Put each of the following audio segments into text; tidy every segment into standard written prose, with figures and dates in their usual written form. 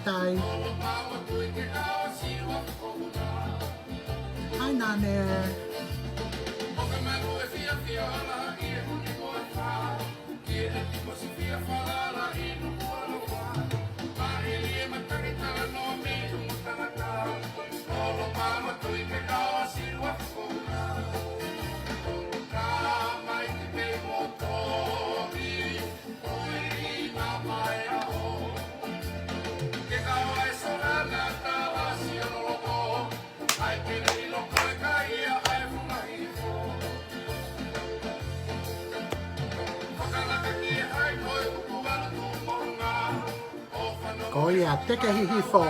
tai. Hai nane. Ko ia teke hihi fo.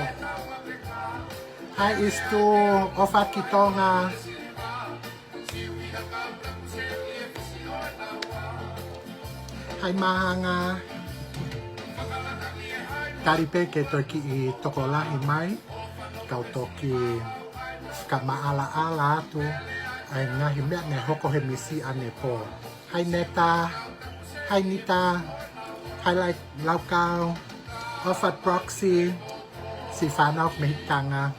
Hai istu ofat kitonga. Hai mahanga. Taripe ke toki I tokolahi mai. Kau toki ka maala ala tu. Ai ngahi mea ne hoko he misi ane po. Hai neta. Hai nita. Hai laukau. Ofat proxy. Si whanau mehitanga.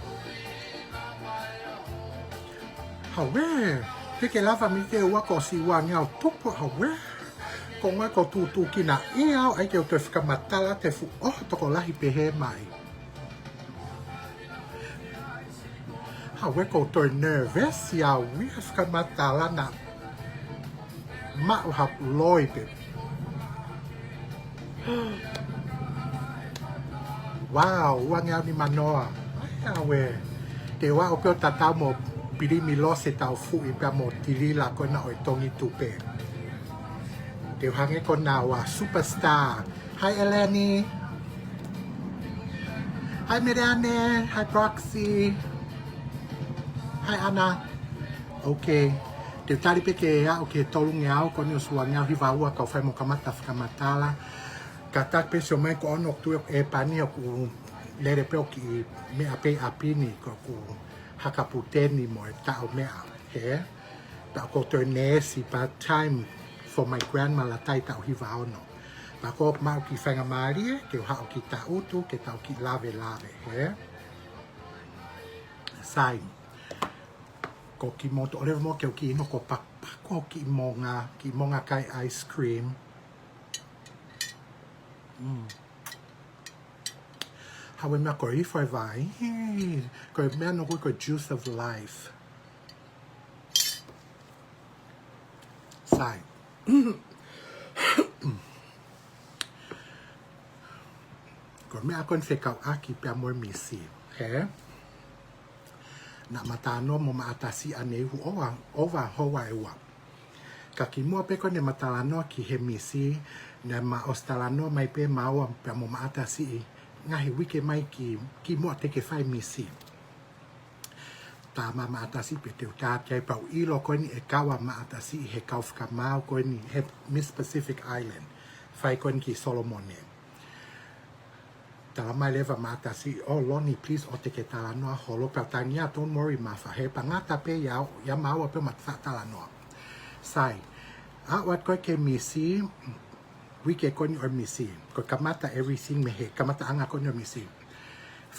Hawe. Peke lava mi ke ua ko si ua ngau tupu hawe. Ko ngā ko tūtū ki nā iau ai ke o te whakamatala te fu toko lahi pehe mai. Hawe ko toi nervous ia wia whakamatala na mau hap loi pe. Wow, ua ngau ni manoa. Ai hawe. Te wā o peo tatau mo pirimi lose tau fu I pia mo tirila ko na oi tongi tupe. Te hange ko na wa superstar. Hi Eleni. Hi Miriane. Hi Proxy. Hi Anna. Okay. Te tari peke ea o ke tolu ngeau ko ni o sua ngeau hiva ua kau whai mo kamata whakamatala. Ka tak pe sio mai ko ono tu e pani o ku lere pe o ki mea pe apini ko ku hakaputeni mo e tau mea. He? Ta ko toi nesi part time for my grandma la tai tau hiva ono. Pa ko mau ki whainga maarie, ke hao ki ta utu, ke tau ki lave. He? Sai. Ko ki moto, orewa mo ke o ki ino ko pakpako ki monga kai ice cream. Hawe mea ko ifai vai. Ko mea no ko juice of life. Sai. Ko mea kon whekau aki pia mor misi. He? Na matano mo maatasi ane hu owa hoa ewa. Ka ki mua peko ne matalano ki he misi. Ne ma ostalano mai pe maua pia mo maatasi ngahi wike mai ki mua teke whai misi. Ta mama atasi pe te utatia pau ilo ko ni e kawa ma atasi he kau whakamau ko ni he Miss Pacific Island whai ko ni ki Solomone. Tala mai lewa ma atasi Loni please o te ke tala noa holo pa tangia don't worry ma wha he pa ngata pe ya maua pe mat tala noa. Sai a wat ko ke misi wike ko ni o misi ko kamata everything me he kamata anga ko ni o misi.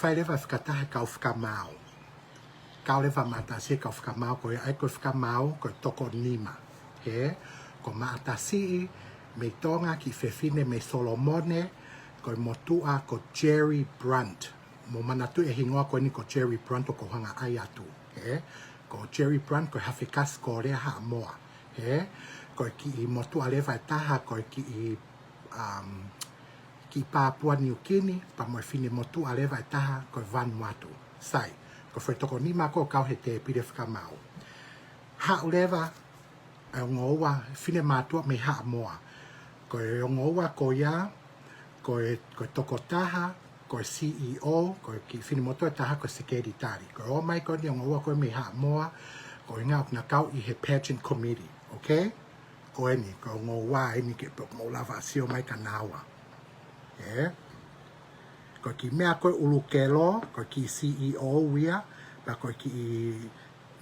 Whai lewa whakataha kau whakamau. Kau lewa maatasi kau whakamau ko ai ko whakamau ko toko nima. He? Ko maatasi me tonga ki whewhine me Solomone ko motua ko Jerry Brunt. Mo manatu e hingoa ko ni ko Jerry Brunt o ko hanga ai atu. He? Ko Jerry Brunt ko hawhikas ko rea ha moa. He? Ko ki I motua lewa e taha ko ki Papua New Guinea pa mo whine motua lewa e taha ko Vanuatu. Sai. Ko whai toko ni mako kau he te pire whakamau. Ha ulewa e ngoua whine mātua me ha moa. Ko e ngoua ko ia, ko e toko taha, ko e CEO, ko e ki whine motua e taha ko e sekeritari. Ko e o mai ko ni ngoua ko e me ha moa, ko e ngau na kau I he pageant committee. Okay? Ko e ni, ko ngoua e ni ke pok mo lava asio mai ka nawa. Yeah? Ko ki mea koe ulukelo, ko ki CEO wia, pa ko ki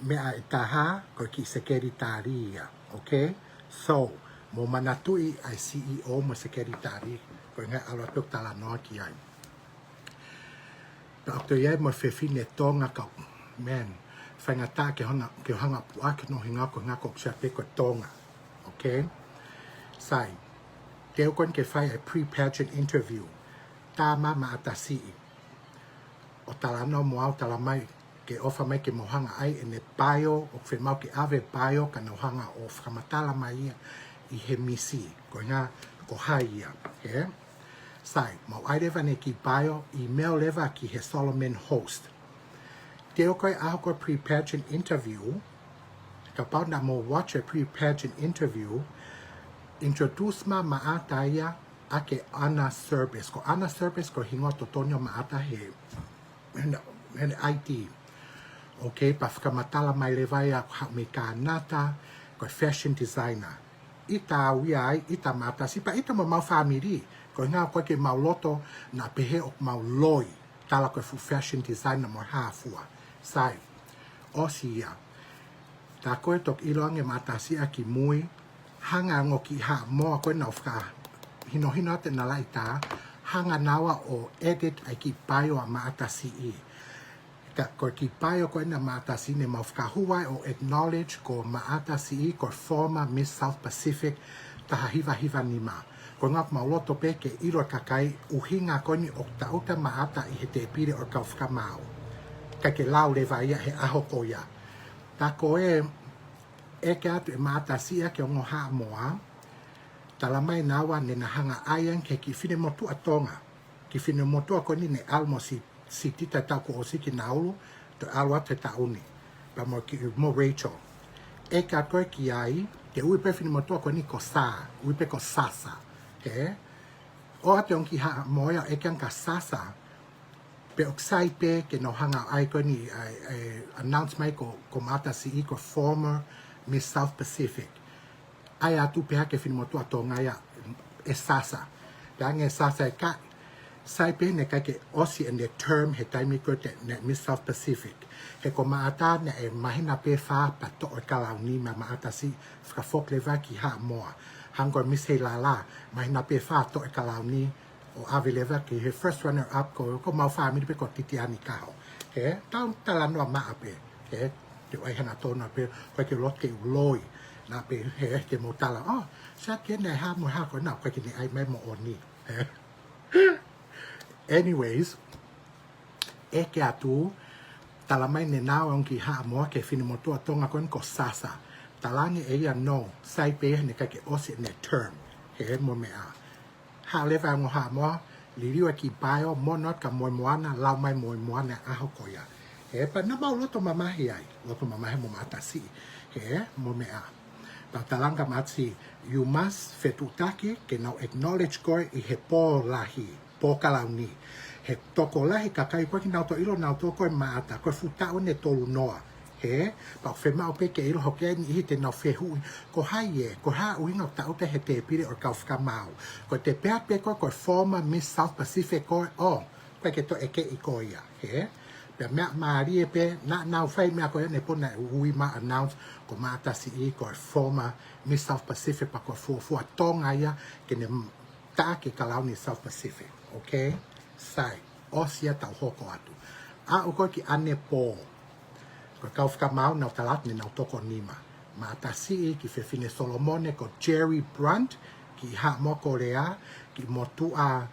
mea e taha, ko ki sekeritari ia. Okay? So, mo manatui ai CEO mo sekeritari, ko ngai ala tuk tala noa ki ai. Dr. Ye mo fefine tonga ka man whaingata ke hanga pua ke no hinga ko ngako chape ko tonga. Okay? Sai. Teo kon ke whai a pre-pageant interview. Tama ma atasi. O talano mo au talamai ke ofa mai ke mohanga ai e ne bio o whe mau ke ave bio ka nohanga o whamatala mai I he misi. Ko ngā ko hai ia. Okay? Sai, mau ai rewa ne ki bio, email rewa ki he Solomon host. Teo koe aho koe pre-pageant interview, ka pau na mo watch a pre-pageant interview, introduce ma maata ia ake ana service. Ko ana service ko hingo to tonyo maata he IT. Okay, pa whakamatala mai rewa ia me ka nata, ko fashion designer. Ita awia ai, ita maata sipa, ita mo mau whamiri. Ko ngā koe ke mau loto na pehe o mau loi tala koe fu fashion designer mo hāfua. Sai, osi ia. Tā koe tok iloange mātasi a ki mui, hanga ngo ki ha moa koe nau whaka hino te na lai tā, hanga nawa o edit ai ki paio a mātasi I. Ko ki paio koe na mātasi ne mau whaka huai o acknowledge ko mātasi I ko former Miss South Pacific taha hiva nima. Ko ngā mauloto pe ke iro kakai uhinga koni o tauta maata I he te pire o kau whakamau. Ka ke lau lewa ia he aho ko ia. Tā ko e ke atu e maata sia ke ongo haa moa, tala mai nawa ne na hanga aian ke ki whine motu a tonga. Ki whine motu a koni ne almo si tita tau ko o siki naulu, to alwa te tauni. Pa mo Rachel. E ka koe ki ai, te uipe whine motu a koni ko saa, uipe ko sasa. Okay. O ate on ki ha moia e kian ka sasa pe oksai pe ke no hanga ai ko ni announce mai ko mata si I ko former Miss South Pacific. Ai atu pe ha ke fin motu atonga ia e sasa. Dange sasa e ka sai pe ne ka ke osi in the term he taimi ko te ne Miss South Pacific. He ko maata ne e mahina pe fa pa to o kala ni ma maata si fra fok leva ki ha moa. Hangor Miss Lala, mai na pe fa to e kalau ni o ave leva ki he first runner up ko mau fa mi pe ko titiani kao. Ke tau talano ma ape. Ke te ai hana tona pe ko ke lot ke loi na pe he ke mo tala. Oh, sa ke ne ha mo ha ko na ko ke ni ai mai mo oni. Anyways, e ke atu talamai ne nao on ki ha mo ke fini mo to tonga kon ko sasa. Talangi e ia no, sai pe ne ka ke osi ne term, he mo me a. Ha lewa ngo ha mo, li riwa ki paio, mo not ka moi moana, lau mai moi moana aho koia. He pa na mau loto mamahi ai, loto mamahi mo matasi, he mo me a. Pa talanga matsi, you must fetutake ke nau acknowledge koe I he po lahi, po kalauni. He toko lahi kakai koe ki nau to ilo nau to koe maata, koe futao ne tolu noa. He, pa fe mau pe ke ilo hoke ni I te nau fe hui, ko hai e, ko ha uinga o tau te he te pire o kau whakamau. Ko te pea pe ko former Miss South Pacific koe, oh, koe ke to eke I koe ia, he. Pea mea maari e pe, na nau whai mea koe ne pona ui ma announce, ko maatasi I koe former Miss South Pacific pa koe fua tonga ia, ke ne ta ke kalau ni South Pacific, okay? Sai, osia tau hoko atu. A o koe ki ane po, ko kau whakamau nau talat ni nau toko nima. Ma atasi ki whewhine Solomone ko Jerry Brunt ki ha mo Korea ki motua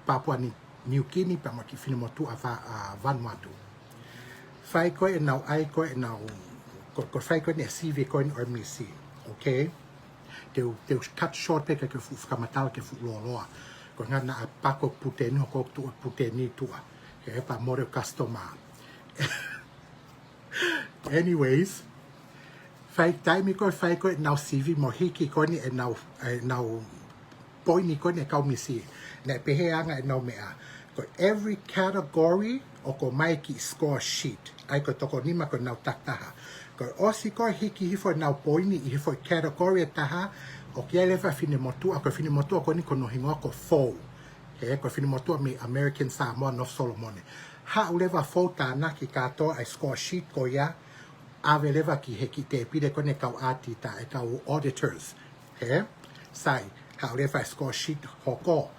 Papua New Guinea pa mo ki whine motua Vanuatu. Whai koe e nau ai koe e nau ko whai koe ne CV koe ni ormisi. Okay? Te cut short pe ke whakamatala ke whuloa. Ko ngā na a pako puteni ho ko tu puteni tua. He pa more customer. Anyways, whai taimi koe whai koe nau CV mo hiki koe ni e nau poini koe ni e kau misi. Ne peheanga e nau mea. Ko every category o ko mai ki score sheet. Ai ko toko nima ko nau taktaha. Ko osi koe hiki hifo nau poini I hifo category e taha o kia lewa whine motua. Ko whine motua koe ni ko no hingoa ko fou. He, ko whine motua me American Samoa North Solomone. Ha ulewa fou tāna ki katoa ai score sheet ko ia. Ave lewa ki he ki te pide kone kau ati ta e kau auditors. He? Sai, ha lewa score sheet hoko.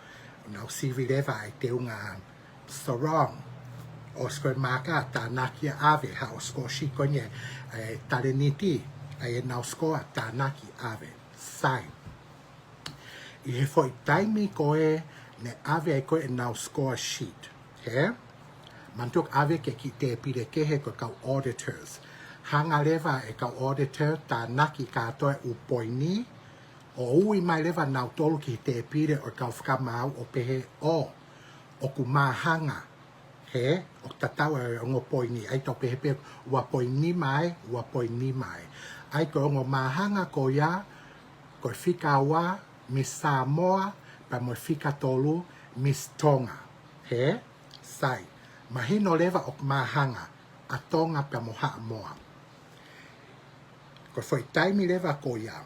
Nau CV lewa ai te unga sarong o sko maka ta naki ave ha o sko shi konye taleniti ai na sko ta naki ave sai I he foi taimi koe ne ave ai koe na sko sheet he mantuk ave ke ki te pire ke he ko kau auditors hanga leva e kau auditor ta naki ka toe upoini o ui mai leva na tolu ki te pire o kau whakamau o pehe o ku mahanga he o tatau e ongo poini ai to pehe pehe ua poini mai ai ko ongo mahanga ko ia ko fika wa Miss Samoa pa mo fika tolu Miss Tonga he sai mahino leva o mahanga a Tonga pa mo ha moa ko foi taimi leva ko ia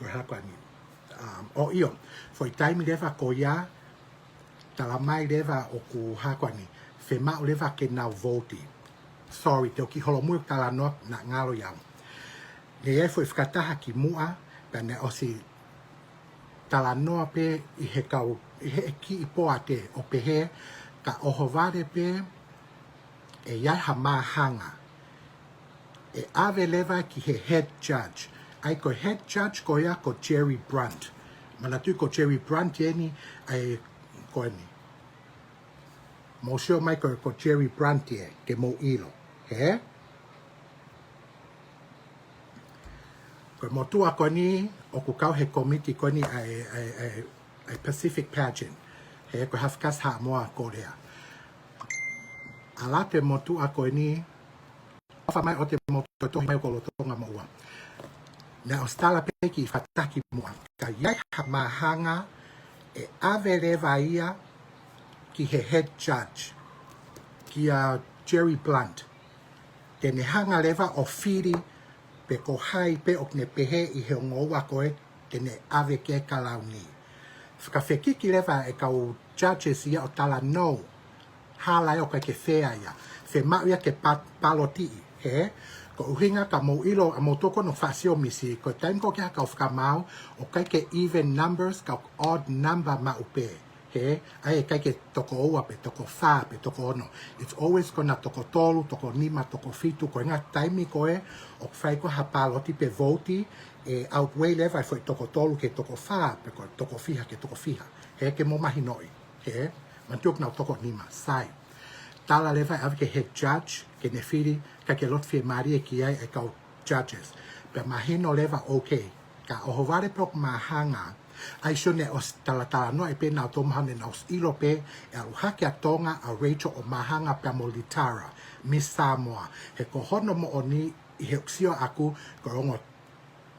ko hakwani o io foi taimi leva ko ia tala mai leva o ku hakwani fe ma leva ke na voti sorry te ki holomu tala no na ngalo ia ne e foi fkataha ki mua Pene osi tala noa pe I he kau I he ki I poa te o pehe ka oho ware pe e iai ha mahanga e ave leva ki he head judge ai ko head judge ko ia ko Jerry Brunt mana tu ko Jerry Brunt eni ai ko ni mo sio mai ko Jerry Brunt e ke mo ilo he Ko motua ko ni o ku kau he committee ko ni ai Pacific pageant. He ko hafkas ha moa Korea. Ala te motua ko ni ofa mai o te motua tohi mai ko lo tonga moa. Na ostala pe ki fataki moa. Ka iai ha mahanga e ave leva ia ki he head judge. Ki a Jerry Blunt. Te ne hanga leva o whiri pe ko hai pe ok ne pehe I he ngoa koe te ne ave ke kalau ni. Whakawhekiki lewa e kau judges ia o tala no. Halai o ke whea ia. Whe mau ia ke paloti he. Ko uhinga ka mo ilo a mo toko no whasio misi. Ko taim ko kia kau whakamau o kai ke even numbers kau odd number ma upe. He, ai kai ke toko oa pe toko wha pe toko ono. It's always kona toko tolu, toko nima, toko fitu, ko inga taimi koe, o whai ko hapaloti pe voti, e outweigh lewa e foi toko tolu ke toko wha, pe ko toko fiha ke toko fiha. He, ke mo mahi noi. He, mantuk nau toko nima, sai. Tala lewa e ave ke head judge, ke ne whiri, ka ke lot fie marie ki ai e kau judges. Pe mahino lewa okay. Ka oho ware pok mahanga, ai shone os tala no e pe na to mahane na os ilo pe e alu hake a Tonga a Rachel o mahanga pe mo Litara Miss Samoa he ko hono mo oni I he uksio aku ko rongo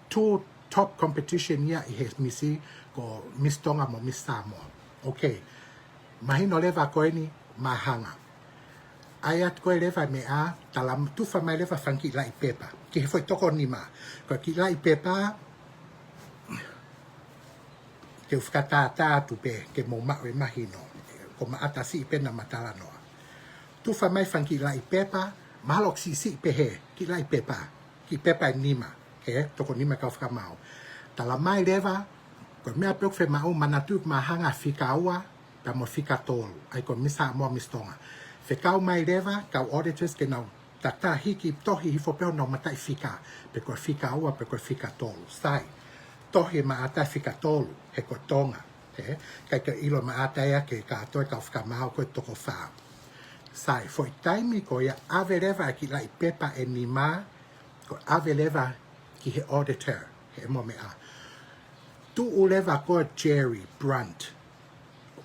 two top competition ia I he misi ko Miss Tonga mo Miss Samoa okay mahino leva ko ni mahanga ayat ko leva me a tala tu fa mai leva fanki la I pepa ki he foi toko ni ma ko ki la I pepa ke whakatata tu pe ke mo mawe mahino ko maatasi I pena matala noa. Tu wha mai whanki la I pepa, mahalok si pe he, ki la I pepa, ki pepa I nima, he, toko nima kau whakamau. Tala mai lewa, ko mea peok whe mau manatuk mahanga whika aua, pa mo whika tolu, ai ko misa moa mistonga. Whe kau mai lewa, kau auditors ke nau tata hiki tohi hifo peo nau matai whika, pe ko whika aua, pe ko whika tolu, sai. Tohi maata whika tolu, he ko tonga, he, kai ka ilo maata ea ke ka atoe ka whakamau koe toko whao. Sai, foi taimi ko ia ave lewa ki lai pepa e nima, ko ave lewa ki he auditor, he mo mea. Tu u lewa ko Jerry Brunt,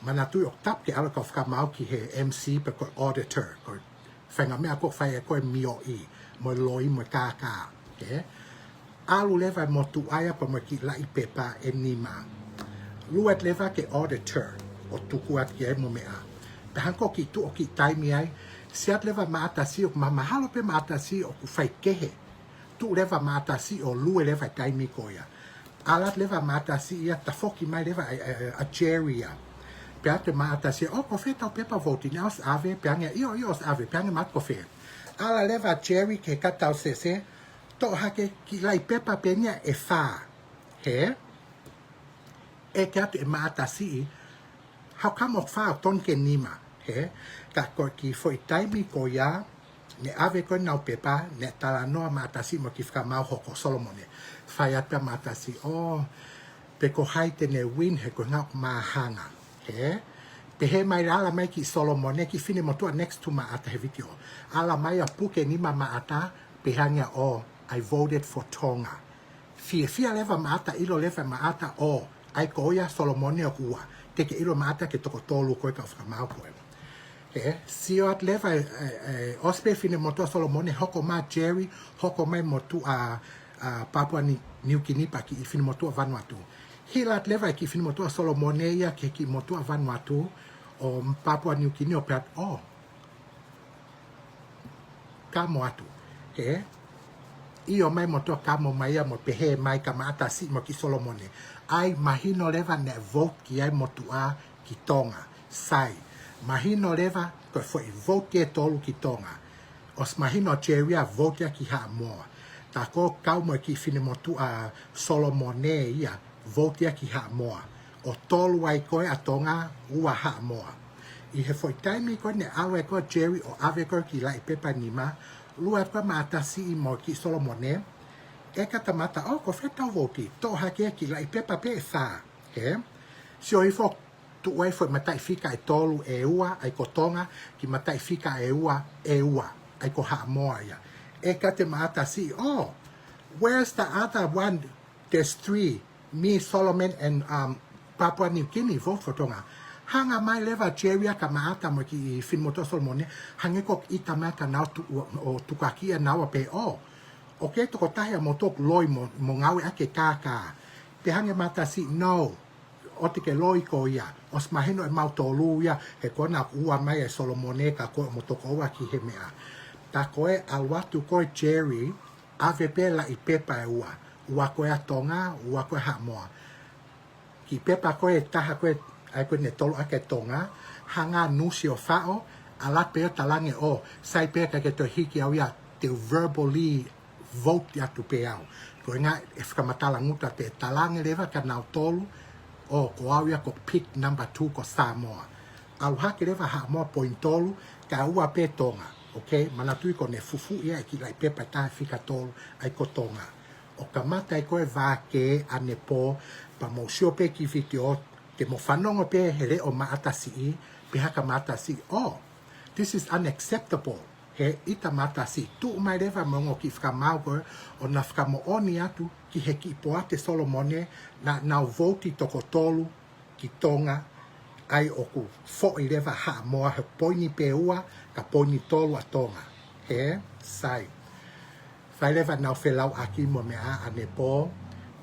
mana tu o tap ke ala ka whakamau ki he MC pe ko auditor, ko whainga mea ko whai e koe mio I, mo loi mo kākā, he. Alu lewa mo tu aia pa mo ki lai pepa e nima. Luat lewa ke auditor o tukuat ki e mo mea. Pe hanko ki tu o ki taimi ai, siat lewa maatasi o mahalo pe maatasi o ku whai kehe. Tu lewa maatasi o lue lewa taimi koia. Alat lewa maatasi ia ta foki mai lewa a Jerry ia. Pe ate maatasi, o kofe tau pepa voti ni os ave, pe ange io os ave, pe ange mat kofe. Ala lewa Jerry ke katau sese, to hake ki lai pepa penia e wha. He? E ke atu e maatasi how come o fa ton ke nima he ka ko ki foi taimi ko ya ne ave ko na pepa ne tala no matasi mo ki fka mau hoko solomone fai ata matasi pe ko haite ne win he ko ngak mahanga he pe he mai ala mai ki solomone ki fine mo to next to ma ata he video ala mai a puke ni ma ata pe hanga I voted for Tonga fia leva ma ata ilo leva ma ata ai ko ya solomone o ua te ke ilo ma ata ke toko tolu ko ka fka mau ko si o at leva ospe fine mo to solomone hoko ma Jerry hoko mai mo tu a Papua New Guinea pa ki fine mo to Vanuatu hilat leva ki fine mo to solomone ya ke ki mo to Vanuatu o Papua New Guinea o pat ka mo atu io mai mo to ka mo mai mo pehe mai ka mata si mo ki solomone ai mahino leva ne vote ki ai mo tu a ki Tonga sai mahino leva ko foi vote ke tolu ki Tonga os mahino cheria vote ki ha mo ta ko ka mo ki fine mo tu a solomone ia vote ki ha mo o tolu ai ko a Tonga ua ha mo I he foi taimi ko ne awe ko Jerry o ave ko ki lai pepa nima lua ko mata si mo ki solomone e kata mata ko feta voki to hake ki lai pepa pe sa he si o ifo tu wai foi matai fika e tolu e ua ai ko Tonga ki matai fika e ua ai ko ha moa ia e kata mata si where's the other one there's 3 me Solomon and Papua New Guinea vote for Tonga hanga mai leva Jerry ka maata mo ki fin moto solomone hange ko ita mata na o tukakia na wa pe okay to ko tahe mo tok loi mo ngawe ake kaka pe hange mata si no o te ke loi ko ia os mahino e mau tolu ia he kona ua mai e solomone ka ko mo toko wa ki he mea ta koe alwatu ko Jerry ave pe la I pepa e ua ko e Tonga ua ko e Hamoa ki pepa ko e taha ko ai ko ne tolo ake Tonga hanga nusi o fao ala pe talange sai pe ka ke to hiki au ia te verbally vote ya tu pe au ko nga e fka matala nguta te talange leva ka na tolu ko au ia ko pick number 2 ko Samoa au hake leva ha mo point tolu ka ua pe Tonga okay mana tu ko ne fufu ia ki lai pe pa ta fika tolu ai ko Tonga o kamata ai ko e va ke ane po pa mo sio pe ki video te mo whanonga pe hele o maata si pe haka maata si this is unacceptable he ita maata si tu mai rewa mongo ki whaka mauko o na whaka mo oni atu ki he ki po ate solomone na voti toko tolu ki Tonga ai o ku fo I rewa ha moa he poini pe ua ka poini tolu a Tonga he sai whai rewa nau whelau aki mo mea ane po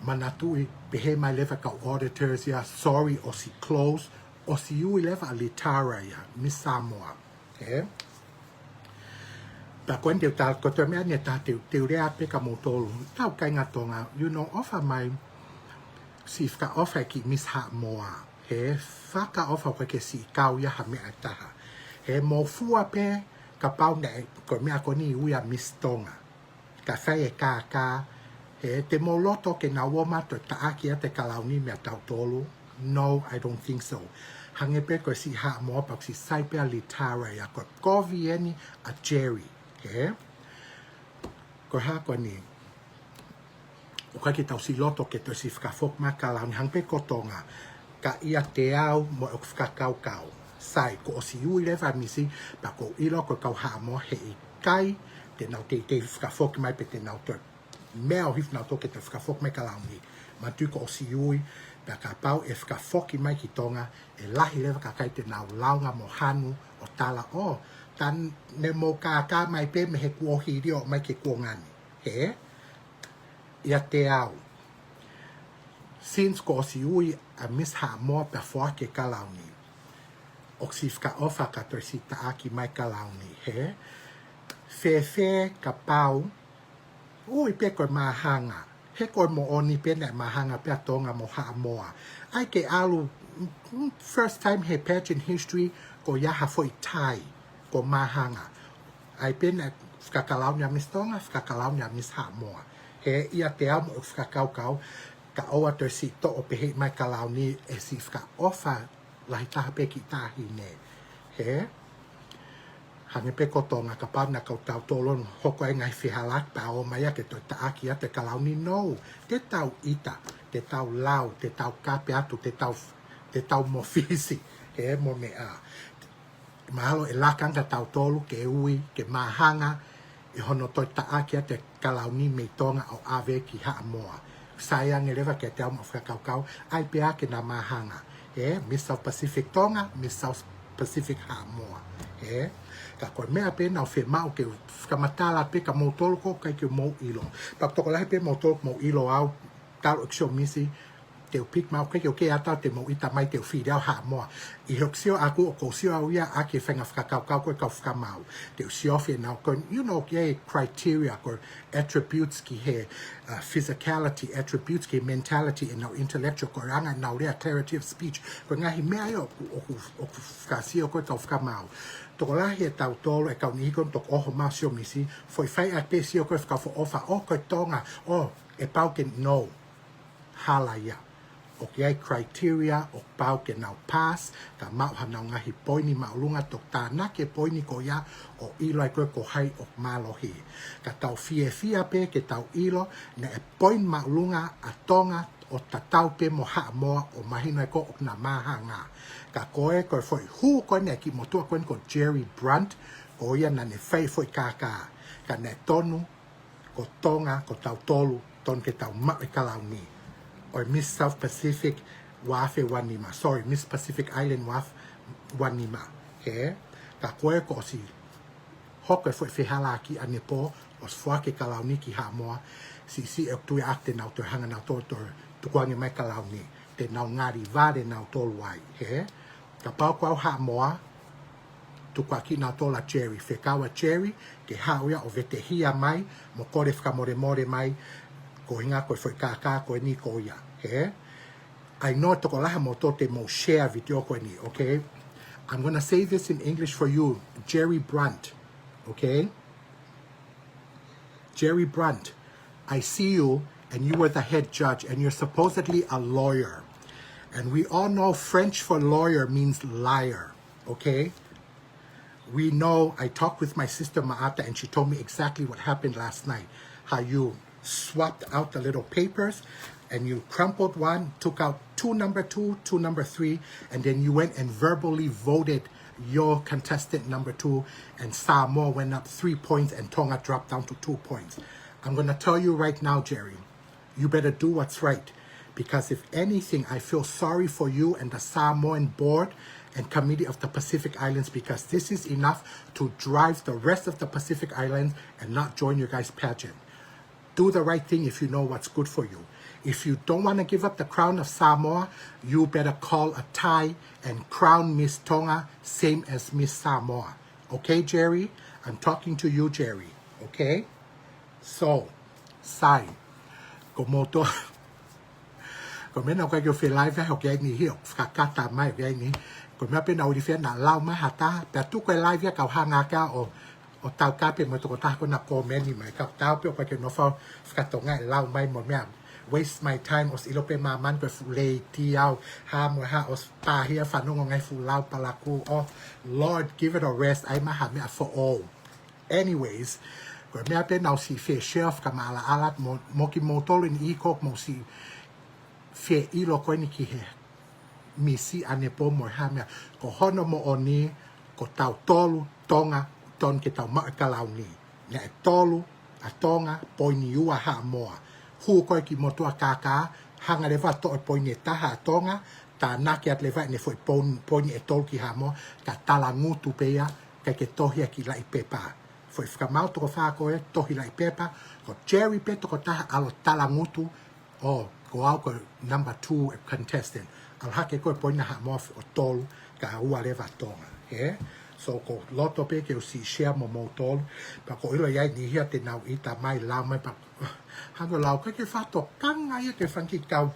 manatui pehe mai leva ka auditors ia sorry o si close o si ui leva litara ia Miss Samoa ta kwente ta ko te mea ne ta te rea pe ka motolu tau kai nga Tonga you know offer mai si fka offer ki Miss Samoa he faka offer ko ke si kau ia ha mea taha he mo fua pe ka pau ne ko mea ko ni ui a Miss Tonga ka fai e ka te moloto ke na woma to taaki te kalauni me tau tolu no I don't think so hange pe ko si ha mo pa si sai pe litara ya ko kovieni a Jerry ko ha ko ni o ka ki tau si loto ke to si fka fok ma kalauni hang pe ko Tonga ka ia te au mo o fka kau sai ko o si ui leva misi pa ko ilo ko kau ha mo he I kai te nau te fka fok mai pe te nau to mea o hif na toke te whakafok me kalaungi. Ma tuko o si ui, pia ka pau e whakafoki mai ki Tonga, e lahi lewa ka kai te nau launga mo hanu o tala tan ne mo ka mai pe me he kuohi rio mai ke kuongani. Ia te au. Since ko o si ui a misha moa pia fua ke kalaungi. O si whaka ofa ka toi si taaki mai kalaungi. Fe ka pau, ui pe koe mahanga. He koe mo oni pe ne mahanga pe Tonga mo ha moa. Ai ke alu, first time he pageant history, ko yaha foi tai, ko mahanga. Ai pe ne whakakalau nia Miss Tonga, whakakalau nia Miss ha moa. He ia te au mo whakakau ka oa to si to o pehe mai kalau ni e si whaka ofa lahi taha pe ki tahi ne. He? Hange pe kotonga ka pana kau tau tolon hoko e ngai whihalak pa o mai ake toi taaki a te kalauni no. Te tau ita, te tau lau, te tau kape atu, te tau mofisi. He mo me a. Mahalo e lakanga tau tolu ke ui, ke mahanga, e hono toi taaki a te kalauni me tonga o ave ki haa moa. Sayang e lewa ke te au mawhaka kaukau, ai pe ake na mahanga. He, Miss South Pacific tonga, Miss South Pacific haa moa. He, ka koe mea pe nau whi mau ke whakamatala pe ka mautolo ko kai ke mau ilo. Pak toko lahi pe mautolo mau ilo au, tau eksio misi, te upik mau kai ke o ke ata te mau ita mai te uwhi reo haa moa. I hoksio aku o kousio au ia ake whenga whakakaukau koe kau whakamau. Te usio whi nau koe, you know, ke criteria koe attributes ki he physicality, attributes ki mentality and nau intellectual koe ranga nau rea clarity of speech. Koe ngahi mea i o whakasio koe kau whakamau. Toko lahi e tau tolo e kau nihikon toko oho mau sio misi, foi whai a pe sio koe whakau ofa, o koe tonga, o e pau ke no, hala ia. O ke ai criteria o pau ke nau pass, ka mau hanau ngahi poini maulunga tok tāna ke poini ko ia o ilo ai koe ko hai o malohi. Ka tau fia pe ke tau ilo, na e poin maulunga a tonga o tatau pe mo haa moa o mahino e ko o na mahanga. Ka koe koe foi hu koe ne ki motua koe ko Jerry Brunt, o ia na ne whai foi kaka. Ka ne tonu, ko tonga, ko tau tolu, ton ke tau mau e kalauni. Or Miss South Pacific wafe wanima. Sorry, Miss Pacific Island waf wanima. He? Ka koe ko si hoko e foi whihala ki ane po, o sfuake kalauni ki haa moa, si e tui akte nau te hanga nau tō tukuangi mai kalauni. Te nau ngāri vare nau tōlu ai. He? Ka pau kwau haa moa, tukuaki nau tōla Jerry. Whekawa Jerry, ke hauia o vete hia mai, mo kore whakamore mai, ko hinga koe foi kaka koe ni ko ia. He? I know toko laha mo tō te mo share video koe ni, okay? I'm going to say this in English for you. Jerry Brunt, okay? Jerry Brunt, I see you and you were the head judge and you're supposedly a lawyer. And we all know French for lawyer means liar, okay? We know, I talked with my sister Maata and she told me exactly what happened last night. How you swapped out the little papers and you crumpled one, took out number 2, number 3, and then you went and verbally voted your contestant number 2, and Samoa went up 3 points and Tonga dropped down to 2 points. I'm going to tell you right now, Jerry, you better do what's right. Because if anything, I feel sorry for you and the Samoan board and Committee of the Pacific Islands, because this is enough to drive the rest of the Pacific Islands and not join your guys' pageant. Do the right thing if you know what's good for you. If you don't want to give up the crown of Samoa, you better call a tie and crown Miss Tonga, same as Miss Samoa. Okay, Jerry? I'm talking to you, Jerry. Okay? So, sai. Komoto. Komena ko ke live ho ke ni hi fakata mai ke ni. Komena pe na uri na lau mai hata, pe tu ko live ka hanga ka o tau kape mo to ta ko na comment ni mai ka tau pe ko ke no fa fakatonga lau mai mo mea. Waste my time os ilope maman ko fulei tiao ha mo ha os pa here fa no ngai fu lau palaku. Oh Lord, give it a rest. I ma ha me for all. Anyways, ko me ape na si fe chef kamala alat mo ki motol in ikok mo si fe ilo ko ni ki he misi ane po mo ha me ko hono mo oni ko tau tolu Tonga ton ke tau ma kalauni ne tolu a Tonga poini ua ha moa hu ko ki motua kaka hanga le vato e poini taha Tonga ta na ke at le va ne foi poini e tol ki ha mo ka tala ngutu peia ka ke tohia ki lai pepa foi fika mau to fa ko e tohi lai pepa ko Jerry pe to ko taha alo tala ngutu o ko au ko number 2 contestant al hake ko poina ha mo o tol ka ua le va Tonga he so ko loto pe ke o si share mo tol pa ko ilo yai ni hia te nau ita mai la mai pa hango lau ka ke fato kanga ia ke fanki kau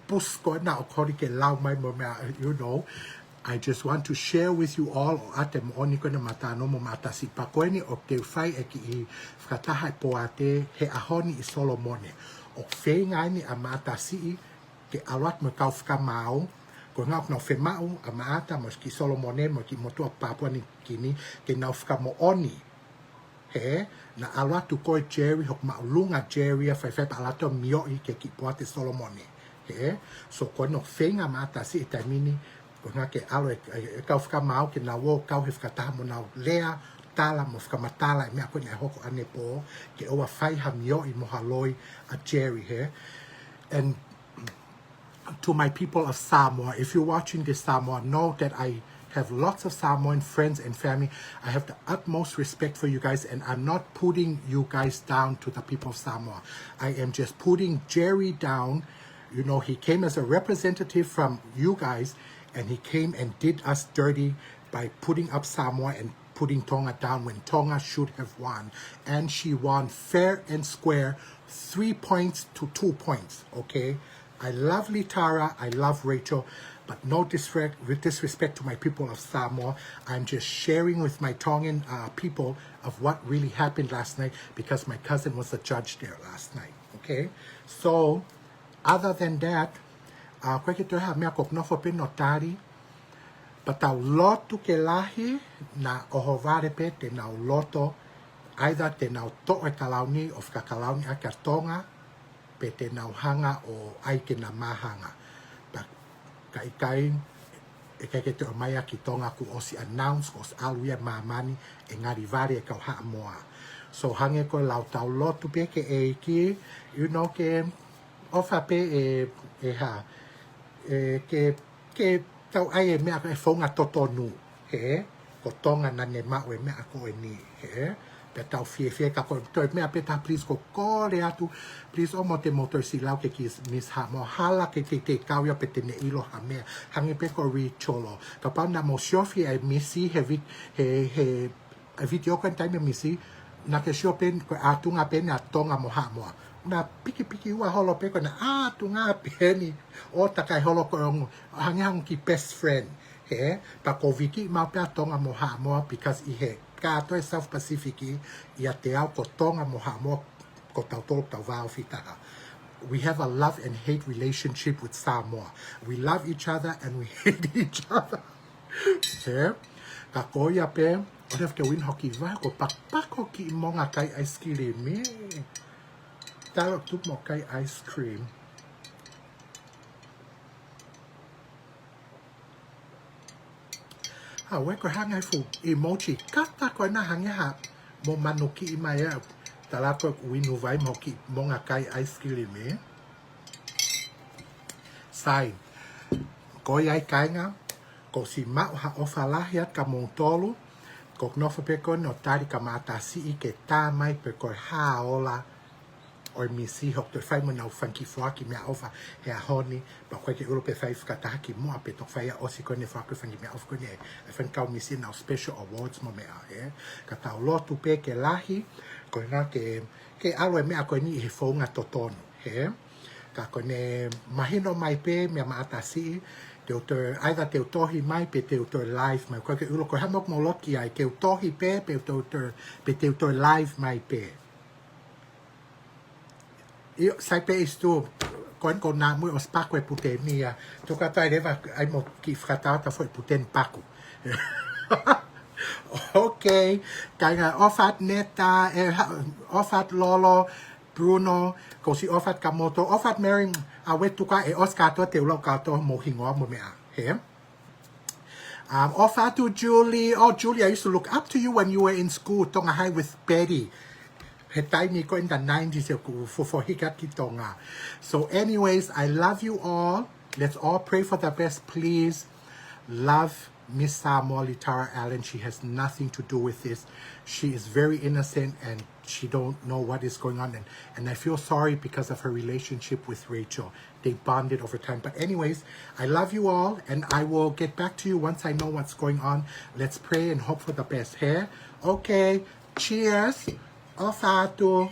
pus ko na o kori ke lau mai mo me you know I just want to share with you all o ate mo oni ko na mata no mo mata si pa ko ni o te fai e ki i fkataha po ate he ahoni i Solomone o fei ngai ni a mata si ke alwat mo kau fka mau ko ngā no whemau a maata mo ki Solomone mo ki motua Papua New Guinea ke nau whakamooni he na alatu koe Jerry hok maulunga Jerry a whai pa alato mioi ke ki Puate Solomone he so ko no whenga maata si e taimini ko ngā ke alo e kau whakamau ke na wo kau he whakataha mo nau lea tala mo whakamatala e mea koe nei hoko ane po ke oa whai ha mioi mo haloi a Jerry he and to my people of Samoa, if you're watching this Samoa, know that I have lots of Samoan friends and family. I have the utmost respect for you guys, and I'm not putting you guys down to the people of Samoa. I am just putting Jerry down. You know, he came as a representative from you guys, and he came and did us dirty by putting up Samoa and putting Tonga down when Tonga should have won. And she won fair and square, 3 points to 2 points, okay? I love Litara, I love Rachel, but no disrespect to my people of Samoa. I'm just sharing with my Tongan people of what really happened last night because my cousin was a judge there last night, okay? So, other than that, koe ke toha mea kok nofo pe no tari, patau lotu ke lahi na ohovare pe te nau loto, either te nau to e kalauni of ka kalauni a Tonga, pe te nau hanga o aike na mahanga. Pa kai e kai ke te o mai ki Tonga ku osi announce os aluia mamani e ngari vare e kau haa moa. So hange ko lau tau lotu pe ke e ki, you know ke ofa pe ke tau ai e mea e whaunga totonu, he, ko Tonga na ne mau e mea ko e ni, he, pe tau fie ka ko toi mea pe ta please ko kore atu please o mo te motor si lau ke ki Miss Ha mo hala ke te kauia pe te ne ilo ha mea hangi pe ko ri cholo ka pa na mo shofi ai misi he video kan time misi na ke shopen ko atunga pe na Tonga mo ha mo na piki ua holo pe ko na atunga pe ni o takai holo ko hangi ki best friend he pa ko viki ma pe Tonga mo ha mo because I he kato e South Pacific ia te au ko Tonga mo ha mo ko tau tolu tau vau fitaha. We have a love and hate relationship with Samoa. We love each other and we hate each other. He? Ka koia pe, o ref ke win hoki vai ko pakpako ki I monga kai ice cream me. Talo tup mo kai ice cream. We ko hanga fu emoji kata ko na hanga ha mo manuki I mai a tala ko winu vai mo ki monga kai ice cream me sai ko ai kai nga ko si ma ha ofalahia ka montolo ko no fa pe ko no tari ka mata si I ke ta mai pe ko ha ola o misi hok to fai mo na funky fuaki me ofa he honi ba ko ke Europe fai ka ta ki mo pe to fai o si ko ne fa ko funky me of ko ne e fan ka misi na special awards mo me a ka ta lo tu pe ke lahi ko na ke alo me a ko ni he fo nga totono he ka ko ne mahino mai pe me ma atasi te uto either te utohi mai pe te uto live mai ko ke ulo ko ha mo mo loki ai ke utohi pe te uto live mai pe io sai pe isto con na mu os paco e putenia to ka tai leva ai mo ki fratata foi puten paco okay kaya ofat neta ofat lolo Bruno kosi ofat kamoto ofat mary a wetuka e oscar to te lo ka to mo hingo mo me a he ofat to Julie Julie I used to look up to you when you were in school Tonga High with Betty he taimi ko in the 90s for hikaki Tonga. So anyways, I love you all. Let's all pray for the best, please. Love Miss Samoa Litara Allen. She has nothing to do with this. She is very innocent and she don't know what is going on. And I feel sorry because of her relationship with Rachel. They bonded over time. But anyways, I love you all and I will get back to you once I know what's going on. Let's pray and hope for the best. Here. Okay. Cheers. Ofato.